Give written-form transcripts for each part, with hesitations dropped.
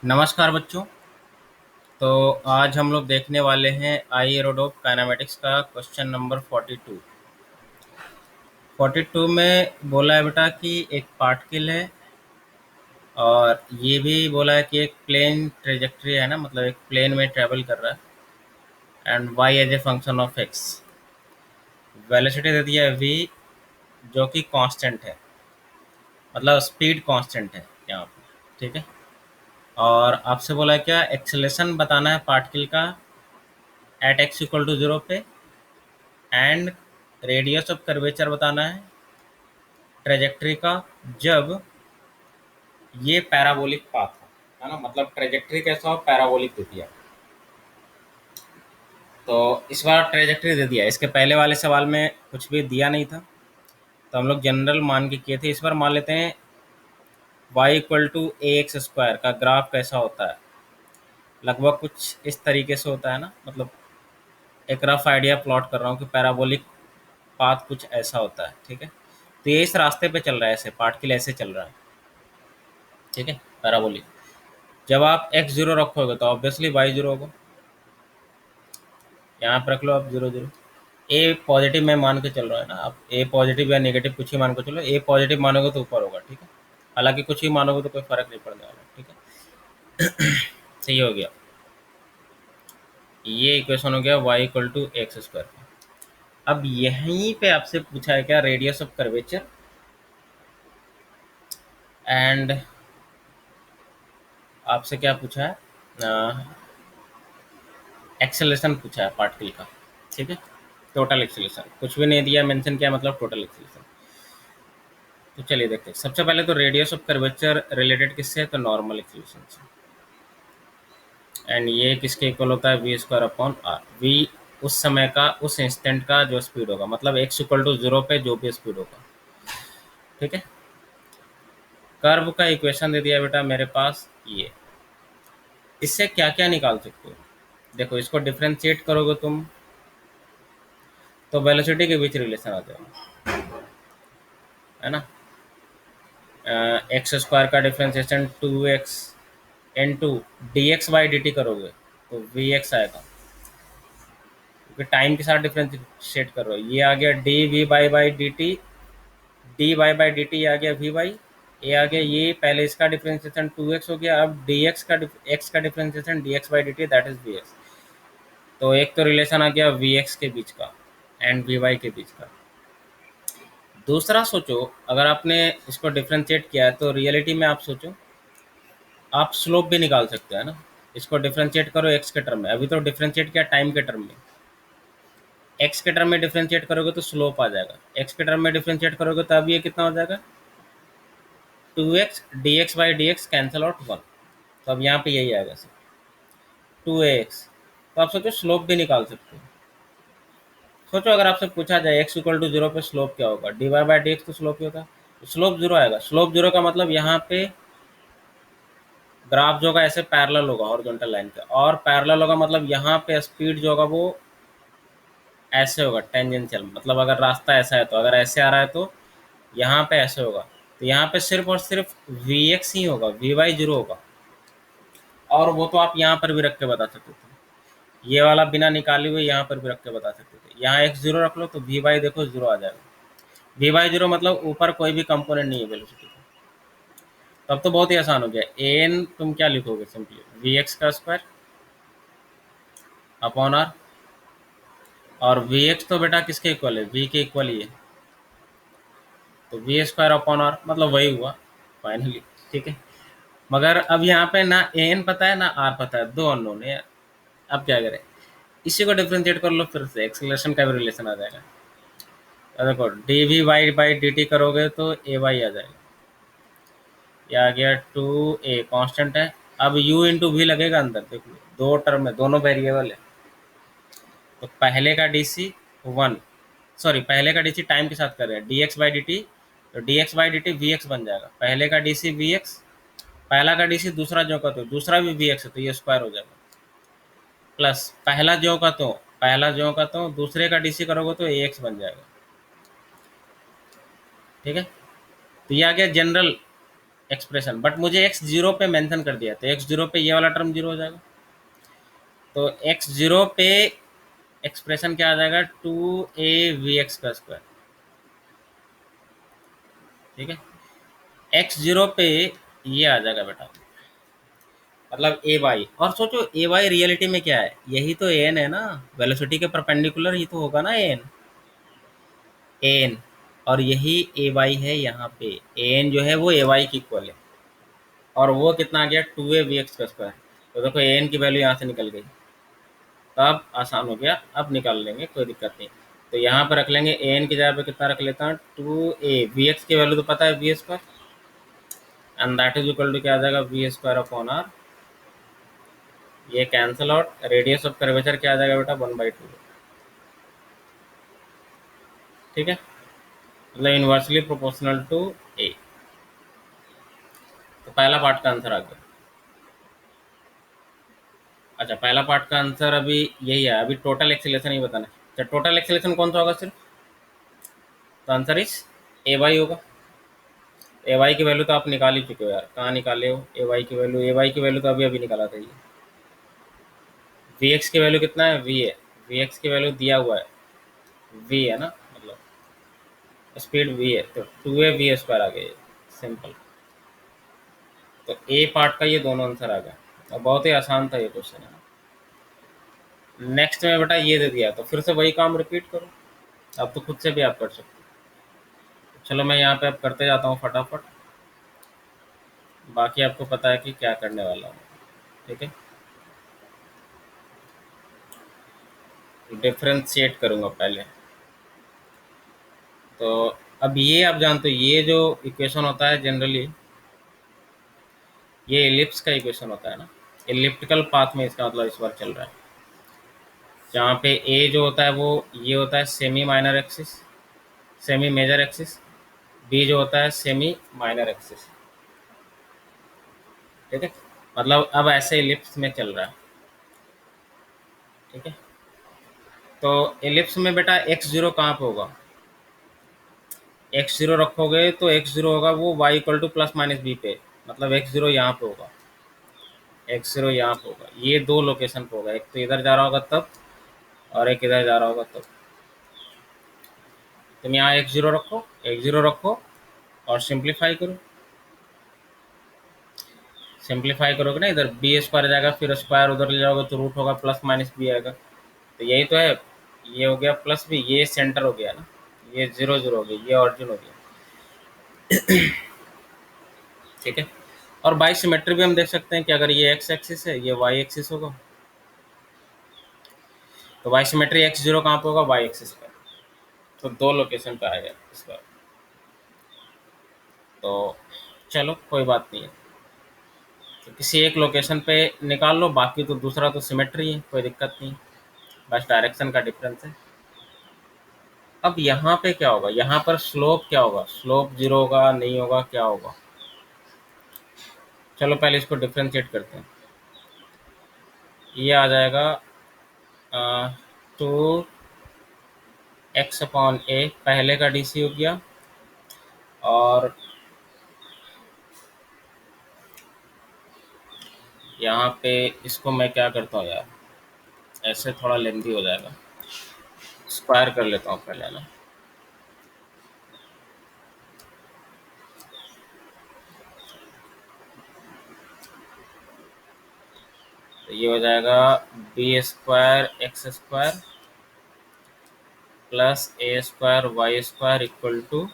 नमस्कार बच्चों। तो आज हम लोग देखने वाले हैं आई एरोडोप काइनेमेटिक्स का क्वेश्चन नंबर 42। 42 में बोला है बेटा कि एक पार्टिकल है और ये भी बोला है कि एक प्लेन ट्रेजेक्ट्री है ना, मतलब एक प्लेन में ट्रेवल कर रहा है and y as a function of x. Velocity दे दिया है v, जो कि कांस्टेंट है, मतलब स्पीड कांस्टेंट है यहाँ पर। ठीक है। और आपसे बोला है क्या, एक्सेलेरेशन बताना है पार्टिकल का at X equal to zero पे, एंड रेडियस ऑफ कर्वेचर बताना है ट्रेजेक्ट्री का जब ये पैराबोलिक पाथ है ना, मतलब ट्रेजेक्ट्री कैसा हो, पैराबोलिक दे दिया। तो इस बार ट्रेजेक्ट्री दे दिया, इसके पहले वाले सवाल में कुछ भी दिया नहीं था, तो हम लोग जनरल मान के किए थे। इस बार मान लेते हैं Y equal to A X square का ग्राफ कैसा होता है। लगभग कुछ इस तरीके से होता है ना, मतलब एक रफ आइडिया प्लॉट कर रहा हूँ कि पैराबोलिक पाथ कुछ ऐसा होता है। ठीक है। तो ये इस रास्ते पे चल रहा है, ऐसे पार्टिकल ऐसे चल रहा है। ठीक है, पैराबोलिक। जब आप एक्स जीरो रखोगे तो ऑब्वियसली वाई जीरो होगा। यहाँ पर रख लो आप जीरो जीरो। ए पॉजिटिव में मान के चल रहा है ना, आप ए पॉजिटिव या नेगेटिव कुछ ही मान के चलो। ए पॉजिटिव मानोगे तो ऊपर होगा। ठीक है। हालांकि कुछ ही मानोगे तो कोई फर्क नहीं पड़ने वाला। ठीक है। सही हो गया। ये इक्वेशन हो गया Y equal to X square. अब यहीं पे आपसे पूछा है क्या, रेडियस ऑफ कर्वेचर एंड आपसे क्या पूछा है, एक्सेलेरेशन पूछा है पार्टिकल का। ठीक है। टोटल एक्सेलेरेशन कुछ भी नहीं दिया, मेंशन किया, मतलब टोटल एक्सेलेरेशन। तो चलिए देखते हैं। सबसे पहले तो रेडियस ऑफ कर्वेचर रिलेटेड किससे है, तो नॉर्मल एक्सेलेरेशन से। एंड ये किसके इक्वल होता है, V square upon R. V उस समय का, उस इंस्टेंट का जो स्पीड होगा, मतलब एक्स इक्वल टू जीरो पे जो भी स्पीड होगा। ठीक है। कर्व का इक्वेशन दे दिया बेटा मेरे पास ये। इससे क्या क्या निकाल सकते हो, देखो इसको डिफ्रेंशिएट करोगे तुम तो वेलोसिटी के बीच रिलेशन आ जाएगा, है ना। एक्स स्क्वायर का differentiation two X into D x by D T करोगे तो वी एक्स आएगा, क्योंकि टाइम के साथ डिफ्रेंशिएट कर रहे हो। ये आ गया d v by D t, d Y by D t आ गया वी बाई, ये आ गया। ये पहले इसका डिफ्रेंशिएशन टू एक्स हो गया, अब डी एक्स का differentiation D x by D T, that is V X. तो एक तो रिलेशन आ गया वी एक्स के बीच का एंड वी वाई के बीच का। दूसरा सोचो, अगर आपने इसको डिफ्रेंशिएट किया है तो रियलिटी में आप सोचो, आप स्लोप भी निकाल सकते हैं ना। इसको डिफ्रेंशिएट करो एक्स के टर्म में, अभी तो डिफ्रेंशिएट किया टाइम के टर्म में। एक्स के टर्म में डिफ्रेंशिएट करोगे तो स्लोप आ जाएगा, एक्स के टर्म में डिफ्रेंशिएट करोगे तो अब ये कितना हो जाएगा, two X D x by D X cancel out one. तो अब यहाँ पे यही आएगा सर, टू एक्स। तो आप सोचो स्लोप भी निकाल सकते हो। सोचो अगर आपसे पूछा जाए एक्स इक्वल टू जीरो पे स्लोप क्या होगा, D Y by D X तो स्लोप ही होता है, स्लोप जीरो आएगा। स्लोप जीरो का मतलब यहाँ पे ग्राफ जो होगा ऐसे पैरेलल होगा हॉरिजॉन्टल लाइन के, और पैरेलल होगा मतलब यहाँ पे स्पीड जो होगा वो ऐसे होगा टेंजेंशियल, मतलब अगर रास्ता ऐसा है तो, अगर ऐसे आ रहा है तो यहाँ पे ऐसे होगा। तो यहाँ पे सिर्फ और सिर्फ वी एक्स ही होगा, वी वाई जीरो होगा। और वो तो आप यहाँ पर भी रख के बता सकते थे, ये वाला बिना निकाले हुए यहाँ पर भी रख के बता सकते थे। यहाँ एक्स जीरो रख लो तो वी वाई देखो जीरो आ जाएगा। वी वाई जीरो मतलब ऊपर कोई भी कंपोनेंट नहीं है वेलोसिटी का। तब तो बहुत ही आसान हो गया। ए एन तुम क्या लिखोगे, सिंपली वी एक्स का स्क्वायर अपॉन आर। और वी एक्स तो बेटा किसके इक्वल है, वी के इक्वल ही है, तो वी स्क्वायर अपॉन आर मतलब वही हुआ फाइनली। ठीक है। मगर अब यहाँ पे ना ए एन पता है ना आर पता है, दो अननोन है। अब क्या करें, इसी को डिफ्रेंशिएट कर लो, फिर से एक्सेलरेशन का भी रिलेशन आ जाएगा। तो देखो D V Y by D T करोगे तो ए वाई आ जाएगा, ये आ गया टू ए कॉन्स्टेंट है। अब यू इंटू वी लगेगा अंदर, देख लो दो टर्म है, दोनों वेरिएबल है। तो पहले का डी सी वन, सॉरी पहले का डी सी टाइम के साथ कर रहे हैं d x by D t, तो d x by D t v x बन जाएगा। पहले का डी सी वी एक्स, पहला का डी सी दूसरा जो का तो दूसरा भी वी एक्स है, तो ये स्क्वायर हो जाएगा। प्लस पहला जो का तो, पहला जो का तो दूसरे का डी सी करोगे तो ए एक्स बन जाएगा। ठीक है। तो ये आ गया जनरल एक्सप्रेशन, बट मुझे एक्स जीरो पे मेंशन कर दिया, तो एक्स जीरो पे ये वाला टर्म जीरो हो जाएगा। तो एक्स जीरो पे एक्सप्रेशन क्या आ जाएगा, टू ए वी एक्स का स्क्वायर। ठीक है, एक्स जीरो पे ये आ जाएगा बेटा, मतलब ए वाई। और सोचो ए वाई रियलिटी में क्या है, यही तो एन है ना, वेलोसिटी के परपेंडिकुलर ही तो होगा ना एन, एन। और यही ए वाई है यहाँ पे, एन जो है वो ए वाई की इक्वल है। और वो कितना आ गया, टू ए वी एक्स का स्क्वायर। तो देखो एन की वैल्यू यहाँ से निकल गई, तो अब आसान हो गया, अब निकाल लेंगे, कोई दिक्कत नहीं। तो यहाँ पर रख लेंगे एन की जगह पे कितना रख लेता हूँ, टू ए वी एक्स की वैल्यू तो पता है V square, and that is equal to क्या आ जाएगा, वी स्क्वायर अपॉन आर। ये cancel out, radius of curvature क्या आ जाएगा बेटा, 1/2। ठीक है, मतलब इनवर्सली प्रोपोर्शनल टू ए। तो पहला पार्ट का आंसर आ गया। अच्छा, पहला पार्ट का आंसर अभी यही है, अभी टोटल एक्सीलरेशन ही बताना है। अच्छा, टोटल एक्सीलरेशन कौन सा होगा सिर्फ, तो आंसर इस ए वाई होगा। ए वाई की वैल्यू तो आप निकाल ही चुके हो यार, कहाँ निकाले हो ए वाई की वैल्यू, ए वाई की वैल्यू तो अभी अभी निकाला था ये। वी एक्स की वैल्यू कितना है, वी है, वी एक्स की वैल्यू दिया हुआ है, वी है ना, मतलब स्पीड वी है, तो टू ए वी स्क्वायर आ गया, सिंपल। तो ए पार्ट का ये दोनों आंसर आ गया, और बहुत ही आसान था ये क्वेश्चन है। नेक्स्ट में बेटा ये दे दिया, तो फिर से वही काम रिपीट करो, अब तो खुद से भी आप कर सकते हो। चलो मैं यहाँ पे अब करते जाता हूँ फटाफट, बाकी आपको पता है कि क्या करने वाला हूँ। ठीक है, डिफ्रेंशिएट करूँगा पहले। तो अब ये आप जानते हो, ये जो इक्वेशन होता है जनरली, ये एलिप्स का इक्वेशन होता है ना, एलिप्टिकल पाथ में इसका मतलब इस बार चल रहा है, जहाँ पे ए जो होता है वो ये होता है semi minor axis, semi major axis, B जो होता है सेमी माइनर एक्सिस। ठीक है, मतलब अब ऐसे एलिप्स में चल रहा है। ठीक है, तो एलिप्स में बेटा एक्स जीरो कहाँ पे होगा, एक्स जीरो रखोगे तो एक्स जीरो होगा वो Y equal to plus minus B पे, मतलब एक्स जीरो यहाँ पे होगा, एक्स जीरो यहाँ पे होगा, ये दो लोकेशन पे होगा, एक तो इधर जा रहा होगा तब, और एक इधर जा रहा होगा तब। तुम यहाँ एक्स जीरो रखो, एक्स जीरो रखो, और सिंप्लीफाई करो, सिंप्लीफाई करोगे ना, इधर बी स्क्वायर जाएगा, फिर स्क्वायर उधर ले जाओगे तो रूट होगा, प्लस माइनस बी आएगा, तो यही तो है। ये हो गया प्लस बी, ये सेंटर हो गया ना, ये जीरो जीरो हो गया, ये ऑरिजिन हो गया। ठीक है, और बाई सिमेट्री भी हम देख सकते हैं कि अगर ये एक्स एक्सिस है, ये वाई एक्सिस होगा, तो वाई सिमेट्री एक्स जीरो कहाँ पे होगा, वाई एक्सिस पे, तो दो लोकेशन पे आएगा इस बार। तो चलो कोई बात नहीं है, तो किसी एक लोकेशन पे निकाल लो, बाकी तो दूसरा तो सिमेट्री है, कोई दिक्कत नहीं, बस डायरेक्शन का डिफरेंस है। अब यहाँ पे क्या होगा, यहाँ पर स्लोप क्या होगा, स्लोप जीरो होगा, नहीं होगा, क्या होगा, चलो पहले इसको डिफ्रेंशिएट करते हैं। ये आ जाएगा टू एक्स अपॉन ए, पहले का डी सी हो गया, और यहाँ पे इसको मैं क्या करता हूँ यार, ऐसे थोड़ा लेंदी हो जाएगा, स्क्वायर कर लेता हूँ पहले ना। तो ये हो जाएगा B square X square plus A square Y square equal to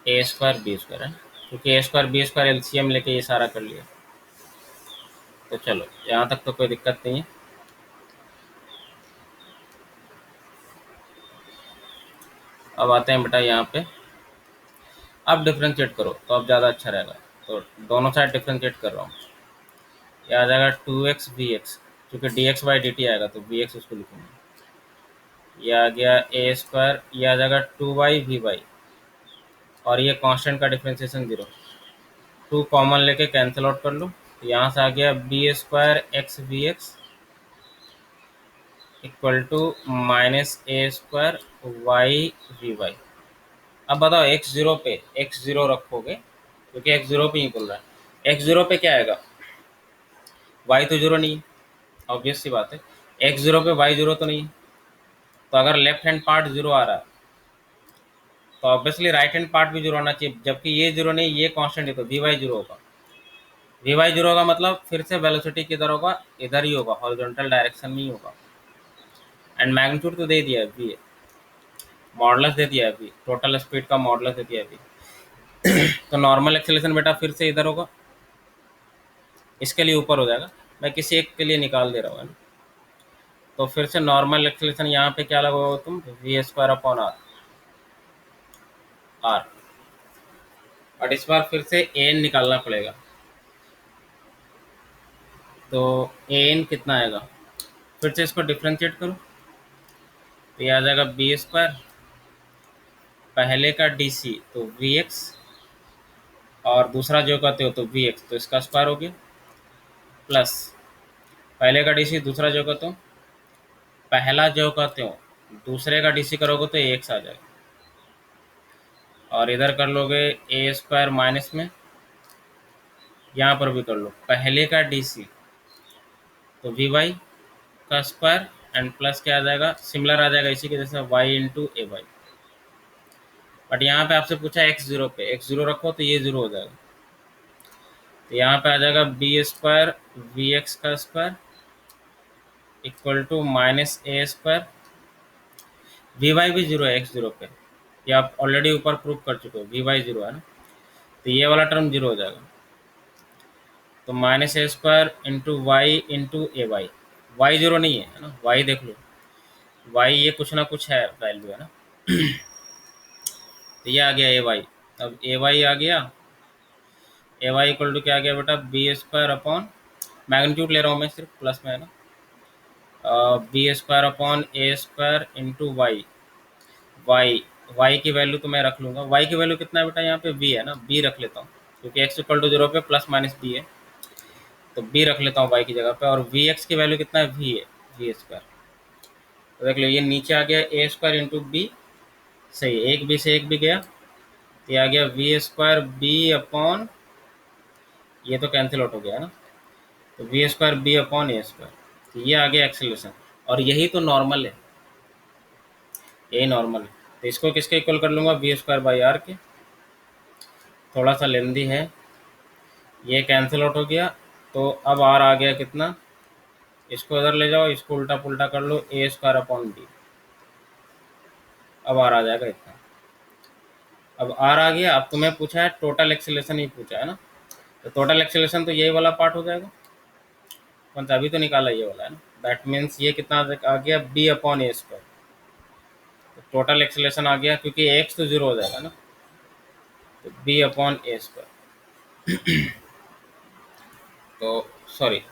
A square B square है, क्योंकि A square B square LCM लेके ये सारा कर लिया। तो चलो यहाँ तक तो कोई दिक्कत नहीं है। अब आते हैं बेटा यहाँ पे, अब डिफ्रेंशिएट करो तो अब ज़्यादा अच्छा रहेगा, तो दोनों साइड डिफ्रेंशिएट कर रहा हूँ। ये आ जाएगा टू एक्स वी एक्स, क्योंकि D x by D T आएगा तो वी एक्स उसको लिखूँगा। ये आ गया ए स्क्वायर, ये आ जाएगा टू वाई वी वाई, और ये कांस्टेंट का डिफ्रेंशिएशन जीरो, टू कॉमन लेके कैंसिल आउट कर लो, तो यहाँ से आ गया B square X V X equal to minus A square Y V Y. अब बताओ एक्स जीरो पे एक्स जीरो रखोगे क्योंकि एक्स जीरो पे ही बोल रहा है। एक्स जीरो पे क्या आएगा, वाई तो जीरो नहीं है, ऑब्वियस सी बात है। एक्स जीरो पे वाई जीरो तो नहीं है, तो अगर लेफ्ट हैंड पार्ट जीरो आ रहा है तो ऑब्वियसली राइट हैंड पार्ट भी जीरो आना चाहिए, जबकि ये जीरो नहीं, ये कांस्टेंट है, तो वी वाई जीरो होगा। वी वाई जीरो होगा मतलब फिर से वेलोसिटी किधर होगा, इधर ही होगा, हॉरिजॉन्टल डायरेक्शन में ही होगा। एंड मैग्नीट्यूड तो दे दिया है वी, मॉडुलस दे दिया है वी, टोटल स्पीड का मॉडुलस दे दिया है वी। तो नॉर्मल एक्सेलरेशन बेटा फिर से इधर होगा, इसके लिए ऊपर हो जाएगा, मैं किसी एक के लिए निकाल दे रहा हूँ, है ना। तो फिर से नॉर्मल एक्सेलरेशन यहाँ पे क्या लगाओगे तुम, V square upon R, R. और इस बार फिर से एन निकालना पड़ेगा, तो एन कितना आएगा, फिर से इसको डिफ्रेंशिएट करो, तो ये आ जाएगा बी स्क्वायर, पहले का डी सी तो वी एक्स, और दूसरा जो कहते हो तो वी एक्स, तो इसका स्क्वायर हो गया, प्लस पहले का डी सी, दूसरा जो कहते हो, पहला जो कहते हो दूसरे का डी सी करोगे तो ए एक्स आ जाएगा, और इधर कर लोगे ए स्क्वायर माइनस में, यहाँ पर भी कर लो पहले का डी सी तो वी वाई का स्क्वायर, एंड प्लस क्या आ जाएगा, सिमिलर आ जाएगा इसी के जैसे Y into A Y. But यहाँ पे आपसे पूछा एक्स जीरो पे, एक्स जीरो रखो तो ये जीरो हो जाएगा, तो यहाँ पे आ जाएगा बी स्क्वायर वी एक्स का square equal to minus A square, V Y भी जीरो है एक्स जीरो पे, ये आप ऑलरेडी ऊपर प्रूव कर चुके हो, वी वाई जीरो है ना, तो ये वाला टर्म जीरो हो जाएगा, तो minus A square into Y into A Y, Y zero नहीं है ना, वाई देख लो, वाई ये कुछ ना कुछ है वैल्यू, है ना। तो ये आ गया ए वाई, अब ए वाई आ गया, ए वाई इक्वल टू क्या आ गया बेटा, बी स्क्वायर अपॉन, मैग्नीट्यूड ले रहा हूँ मैं सिर्फ प्लस में, है ना, बी स्क्वायर अपॉन ए square into y, y, y की वैल्यू तो मैं रख लूँगा, वाई की वैल्यू कितना है बेटा, यहाँ पे बी है ना, बी रख लेता हूँ, क्योंकि एक्स इक्वल टू जीरो पे प्लस माइनस बी है, तो बी रख लेता हूँ वाई की जगह पे, और वी एक्स की वैल्यू कितना है, वी है, वी स्क्वायर, तो देख लो ये नीचे आ गया ए स्क्वायर इंटू बी, सही है, एक बी से एक भी गया, तो ये आ गया वी स्क्वायर बी अपॉन, ये तो कैंसिल आउट हो गया है ना, तो वी स्क्वायर बी अपॉन ए स्क्वायर, तो ये आ गया एक्सेलरेशन, और यही तो नॉर्मल है, यही नॉर्मल है, तो इसको किसके इक्वल कर लूँगा, वी स्क्वायर बाई आर के, थोड़ा सा लेंदी है, ये कैंसिल आउट हो गया, तो अब आर आ गया कितना, इसको इधर ले जाओ, इसको उल्टा पुल्टा कर लो, ए स्क्वायर अपॉन बी, अब आर आ जाएगा इतना, अब आर आ गया, अब तुम्हें पूछा है टोटल एक्सेलरेशन ही पूछा है ना, तो टोटल एक्सेलरेशन तो यही वाला पार्ट हो जाएगा, कौन सा अभी तो निकाला ये वाला है ना, दैट मीन्स ये कितना आ गया, बी अपॉन ए स्क्वायर, तो टोटल एक्सेलरेशन आ गया, क्योंकि एक्स तो जीरो हो जाएगा ना, तो बी अपॉन ए स्क्वायर, तो सॉरी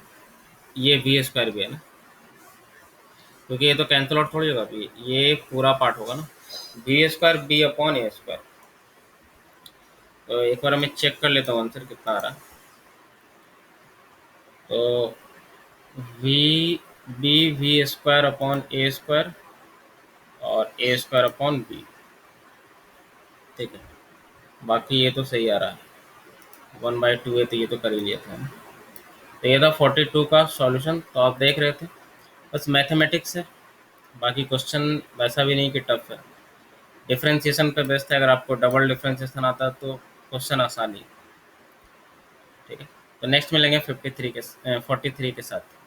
ये वी स्क्वायर भी है ना, क्योंकि ये तो कैंसिल आउट थोड़ी होगा, ये पूरा पार्ट होगा ना, बी स्क्वायर बी अपॉन ए स्क्वायर, तो एक बार मैं चेक कर लेता हूँ आंसर कितना आ रहा है, तो V B V square upon ए स्क्वायर और ए स्क्वायर अपॉन बी, ठीक है, बाकी ये तो सही आ रहा है, 1/2 है तो ये तो कर ही लिया था, तो ये था 42 का सॉल्यूशन, तो आप देख रहे थे बस मैथमेटिक्स है, बाकी क्वेश्चन वैसा भी नहीं कि टफ है, डिफ्रेंशिएशन पे बेस्ड है, अगर आपको डबल डिफ्रेंशिएशन आता है तो क्वेश्चन आसानी, ठीक है। तो नेक्स्ट मिलेंगे 53 के 43 के साथ।